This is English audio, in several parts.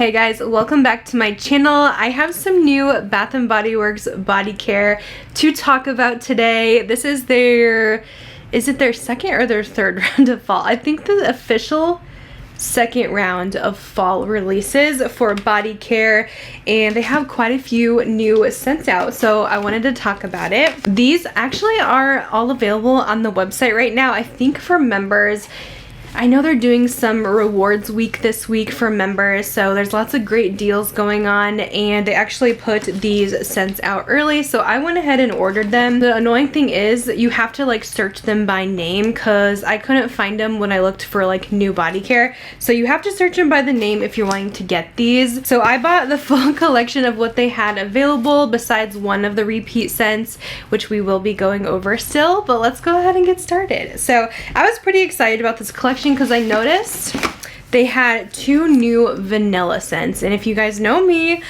Hey guys, welcome back to my channel. I have some new Bath & Body Works body care to talk about today. This is is it their second or their third round of fall? I think the official second round of fall releases for body care, and they have quite a few new scents out, so I wanted to talk about it. These actually are all available on the website right now, I think for members. I know they're doing some rewards week this week for members, so there's lots of great deals going on, and they actually put these scents out early, so I went ahead and ordered them. The annoying thing is you have to like search them by name because I couldn't find them when I looked for like new body care, so you have to search them by the name if you're wanting to get these. So I bought the full collection of what they had available besides one of the repeat scents, which we will be going over still, but let's go ahead and get started. So I was pretty excited about this collection because I noticed they had two new vanilla scents, and if you guys know me,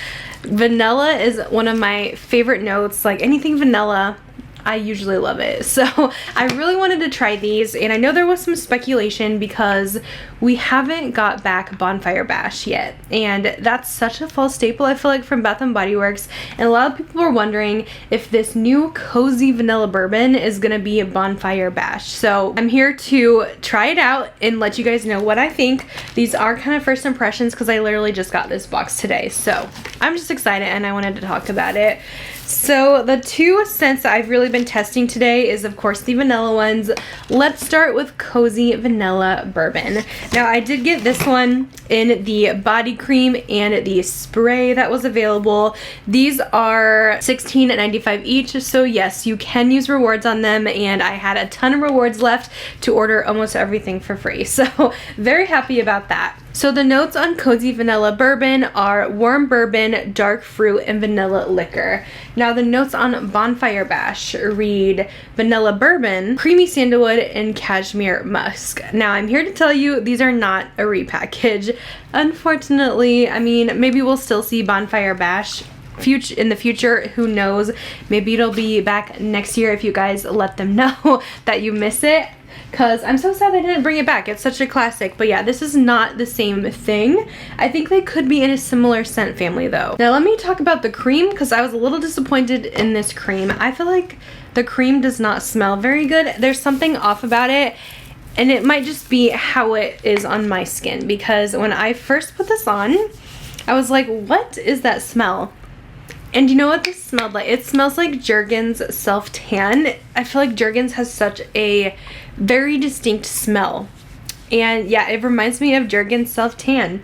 vanilla is one of my favorite notes. Like anything vanilla, I usually love it. So I really wanted to try these, and I know there was some speculation because we haven't got back Bonfire Bash yet, and that's such a fall staple I feel like from Bath & Body Works, and a lot of people were wondering if this new cozy vanilla bourbon is gonna be a Bonfire Bash. So I'm here to try it out and let you guys know what I think. These are kind of first impressions because I literally just got this box today, so I'm just excited and I wanted to talk about it. So the two scents that I've really been testing today is of course the vanilla ones. Let's start with Cozy Vanilla Bourbon. Now I did get this one in the body cream and the spray that was available. These are $16.95 each, so yes, you can use rewards on them, and I had a ton of rewards left to order almost everything for free, so very happy about that. So the notes on Cozy Vanilla Bourbon are warm bourbon, dark fruit, and vanilla liquor. Now the notes on Bonfire Bash read vanilla bourbon, creamy sandalwood, and cashmere musk. Now I'm here to tell you these are not a repackage. Unfortunately, I mean, maybe we'll still see Bonfire Bash in the future, who knows. Maybe it'll be back next year if you guys let them know that you miss it, because I'm so sad they didn't bring it back. It's such a classic. But yeah, this is not the same thing. I think they could be in a similar scent family though. Now let me talk about the cream, because I was a little disappointed in this cream. I feel like the cream does not smell very good. There's something off about it, and it might just be how it is on my skin, because when I first put this on, I was like, what is that smell? And you know what this smelled like? It smells like Jergens Self Tan. I feel like Jergens has such a very distinct smell. And yeah, it reminds me of Jergens Self Tan.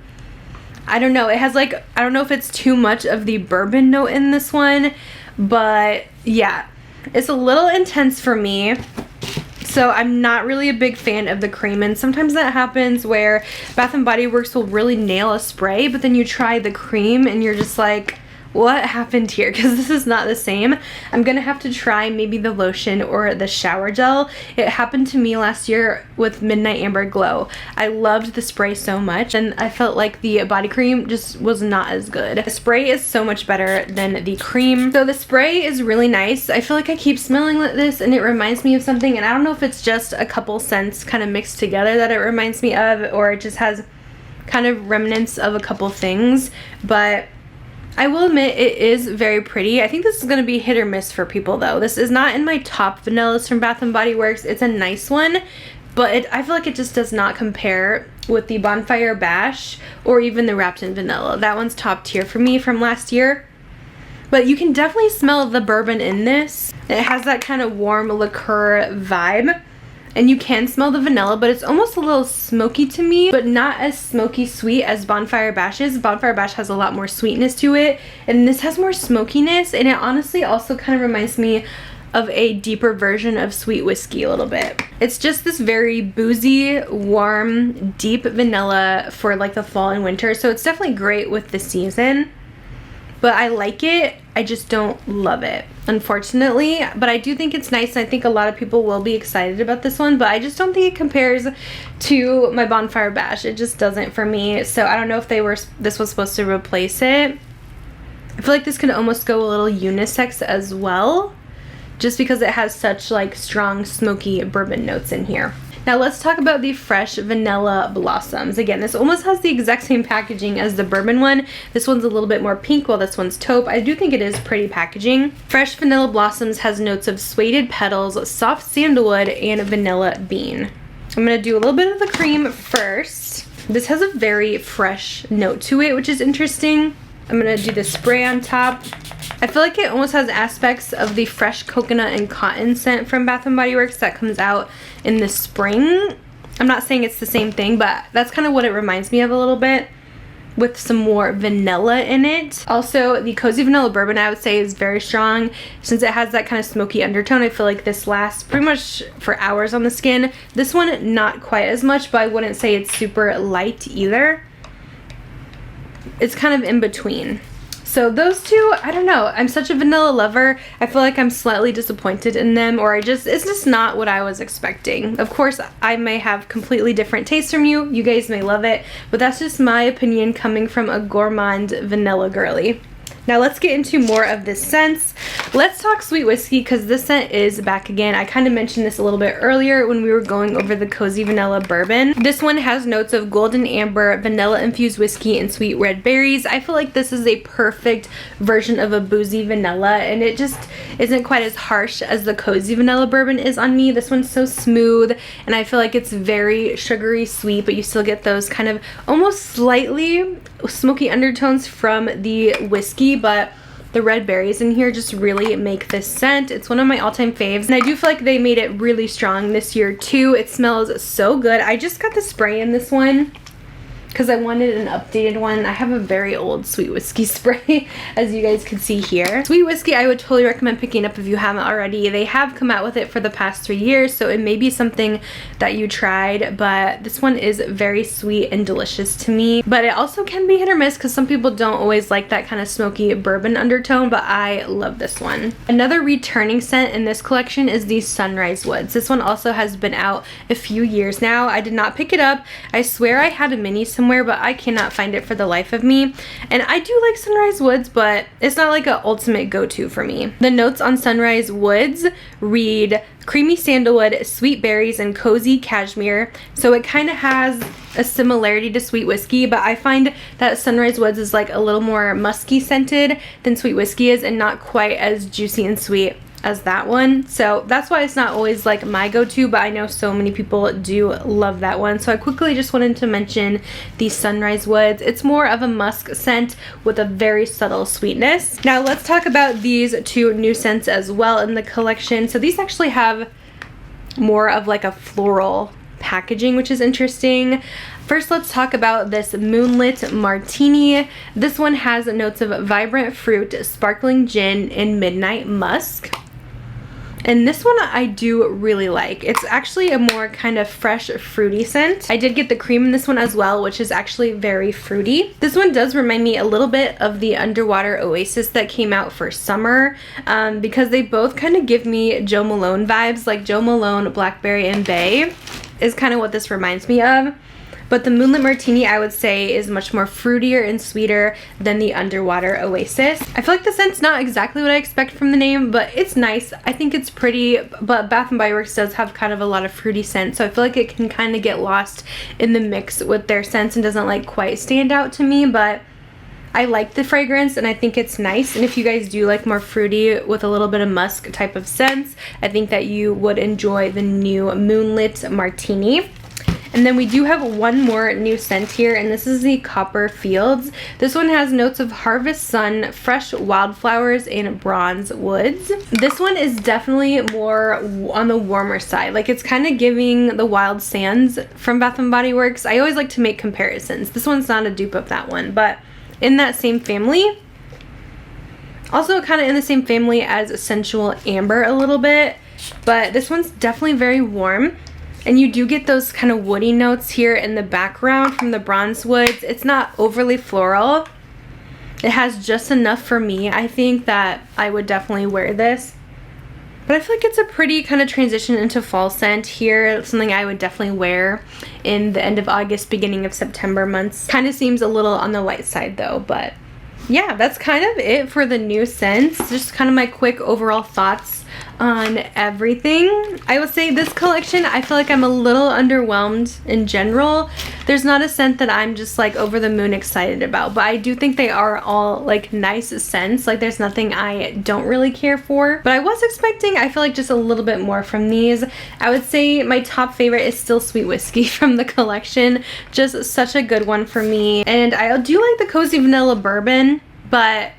I don't know. It has like, I don't know if it's too much of the bourbon note in this one, but yeah, it's a little intense for me. So I'm not really a big fan of the cream, and sometimes that happens where Bath & Body Works will really nail a spray, but then you try the cream and you're just like, what happened here? Because this is not the same. I'm gonna have to try maybe the lotion or the shower gel. It happened to me last year with Midnight Amber Glow. I loved the spray so much, and I felt like the body cream just was not as good. The spray is so much better than the cream. So the spray is really nice. I feel like I keep smelling like this and it reminds me of something, and I don't know if it's just a couple scents kind of mixed together that it reminds me of, or it just has kind of remnants of a couple things, but I will admit it is very pretty. I think this is going to be hit or miss for people though. This is not in my top vanillas from Bath & Body Works. It's a nice one, but I feel like it just does not compare with the Bonfire Bash or even the Wrapped in Vanilla. That one's top tier for me from last year. But you can definitely smell the bourbon in this. It has that kind of warm liqueur vibe. And you can smell the vanilla, but it's almost a little smoky to me, but not as smoky sweet as Bonfire Bash is. Bonfire Bash has a lot more sweetness to it, and this has more smokiness, and it honestly also kind of reminds me of a deeper version of sweet whiskey a little bit. It's just this very boozy, warm, deep vanilla for like the fall and winter, so it's definitely great with the season. But I like it, I just don't love it, unfortunately. But I do think it's nice, and I think a lot of people will be excited about this one, but I just don't think it compares to my Bonfire Bash. It just doesn't for me. So I don't know if this was supposed to replace it. I feel like this could almost go a little unisex as well, just because it has such like strong smoky bourbon notes in here. Now let's talk about the Fresh Vanilla Blossoms. Again, this almost has the exact same packaging as the Bourbon one. This one's a little bit more pink while this one's taupe. I do think it is pretty packaging. Fresh Vanilla Blossoms has notes of suede petals, soft sandalwood, and vanilla bean. I'm gonna do a little bit of the cream first. This has a very fresh note to it, which is interesting. I'm gonna do the spray on top. I feel like it almost has aspects of the fresh coconut and cotton scent from Bath & Body Works that comes out in the spring. I'm not saying it's the same thing, but that's kind of what it reminds me of a little bit, with some more vanilla in it. Also, the Cozy Vanilla Bourbon, I would say, is very strong. Since it has that kind of smoky undertone, I feel like this lasts pretty much for hours on the skin. This one, not quite as much, but I wouldn't say it's super light either. It's kind of in between. So those two, I don't know. I'm such a vanilla lover. I feel like I'm slightly disappointed in them, or it's just not what I was expecting. Of course, I may have completely different tastes from you. You guys may love it, but that's just my opinion coming from a gourmand vanilla girly. Now let's get into more of the scents. Let's talk sweet whiskey because this scent is back again. I kind of mentioned this a little bit earlier when we were going over the Cozy Vanilla Bourbon. This one has notes of golden amber, vanilla infused whiskey, and sweet red berries. I feel like this is a perfect version of a boozy vanilla, and it just isn't quite as harsh as the Cozy Vanilla Bourbon is on me. This one's so smooth, and I feel like it's very sugary sweet, but you still get those kind of almost slightly smoky undertones from the whiskey, but the red berries in here just really make this scent. It's one of my all-time faves, and I do feel like they made it really strong this year too. It smells so good. I just got the spray in this one because I wanted an updated one. I have a very old sweet whiskey spray, as you guys can see here. Sweet whiskey I would totally recommend picking up if you haven't already. They have come out with it for the past 3 years, so it may be something that you tried, but this one is very sweet and delicious to me. But it also can be hit or miss because some people don't always like that kind of smoky bourbon undertone, but I love this one. Another returning scent in this collection is the Sunrise Woods. This one also has been out a few years now. I did not pick it up. I swear I had a mini somewhere, but I cannot find it for the life of me. And I do like Sunrise Woods, but it's not like an ultimate go-to for me. The notes on Sunrise Woods read creamy sandalwood, sweet berries, and cozy cashmere. So it kind of has a similarity to sweet whiskey, but I find that Sunrise Woods is like a little more musky scented than sweet whiskey is, and not quite as juicy and sweet as that one. So that's why it's not always like my go-to, but I know so many people do love that one. So I quickly just wanted to mention the Sunrise Woods. It's more of a musk scent with a very subtle sweetness. Now let's talk about these two new scents as well in the collection. So these actually have more of like a floral packaging, which is interesting. First, let's talk about this Moonlit Martini. This one has notes of vibrant fruit, sparkling gin, and midnight musk. And this one I do really like. It's actually a more kind of fresh, fruity scent. I did get the cream in this one as well, which is actually very fruity. This one does remind me a little bit of the Underwater Oasis that came out for summer, because they both kind of give me Jo Malone vibes. Like Jo Malone, Blackberry, and Bay is kind of what this reminds me of. But the Moonlit Martini, I would say, is much more fruitier and sweeter than the Underwater Oasis. I feel like the scent's not exactly what I expect from the name, but it's nice. I think it's pretty, but Bath & Body Works does have kind of a lot of fruity scent, so I feel like it can kind of get lost in the mix with their scents and doesn't like quite stand out to me, but I like the fragrance and I think it's nice. And if you guys do like more fruity with a little bit of musk type of scents, I think that you would enjoy the new Moonlit Martini. And then we do have one more new scent here, and this is the Copper Fields. This one has notes of harvest sun, fresh wildflowers, and bronze woods. This one is definitely more on the warmer side. Like, it's kind of giving the Wild Sands from Bath & Body Works. I always like to make comparisons. This one's not a dupe of that one, but in that same family. Also kind of in the same family as Sensual Amber a little bit, but this one's definitely very warm. And you do get those kind of woody notes here in the background from the bronze woods. It's not overly floral. It has just enough for me. I think that I would definitely wear this. But I feel like it's a pretty kind of transition into fall scent here. It's something I would definitely wear in the end of August, beginning of September months. Kind of seems a little on the light side though, but yeah, that's kind of it for the new scents. Just kind of my quick overall thoughts on everything. I would say this collection, I feel like I'm a little underwhelmed in general. There's not a scent that I'm just like over the moon excited about, but I do think they are all like nice scents. Like there's nothing I don't really care for, but I was expecting, I feel like, just a little bit more from these. I would say my top favorite is still Sweet Whiskey from the collection. Just such a good one for me. And I do like the Cozy Vanilla Bourbon, but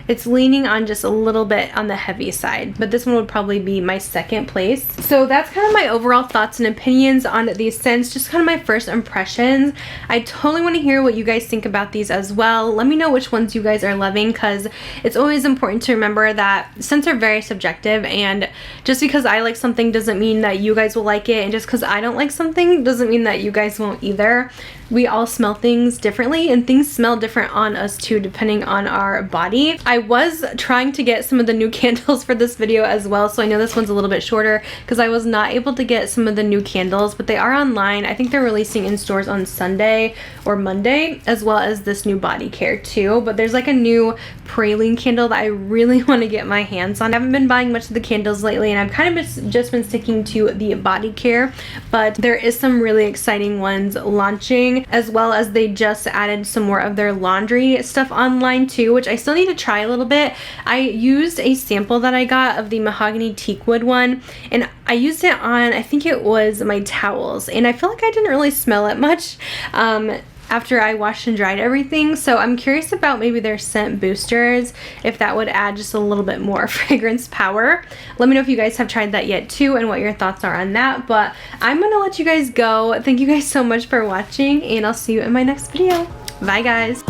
it's leaning on just a little bit on the heavy side, but this one would probably be my second place. So that's kind of my overall thoughts and opinions on these scents, just kind of my first impressions. I totally want to hear what you guys think about these as well. Let me know which ones you guys are loving, because it's always important to remember that scents are very subjective, and just because I like something doesn't mean that you guys will like it, and just because I don't like something doesn't mean that you guys won't either. We all smell things differently, and things smell different on us too, depending on our body. I was trying to get some of the new candles for this video as well, so I know this one's a little bit shorter because I was not able to get some of the new candles, but they are online. I think they're releasing in stores on Sunday or Monday, as well as this new body care too. But there's like a new praline candle that I really want to get my hands on. I haven't been buying much of the candles lately, and I've kind of just been sticking to the body care, but there is some really exciting ones launching, as well as they just added some more of their laundry stuff online too, which I still need to try a little bit. I used a sample that I got of the mahogany teakwood one, and I used it on, I think it was my towels, and I feel like I didn't really smell it much after I washed and dried everything. So I'm curious about maybe their scent boosters, if that would add just a little bit more fragrance power. Let me know if you guys have tried that yet too, and what your thoughts are on that. But I'm gonna let you guys go. Thank you guys so much for watching, and I'll see you in my next video. Bye guys.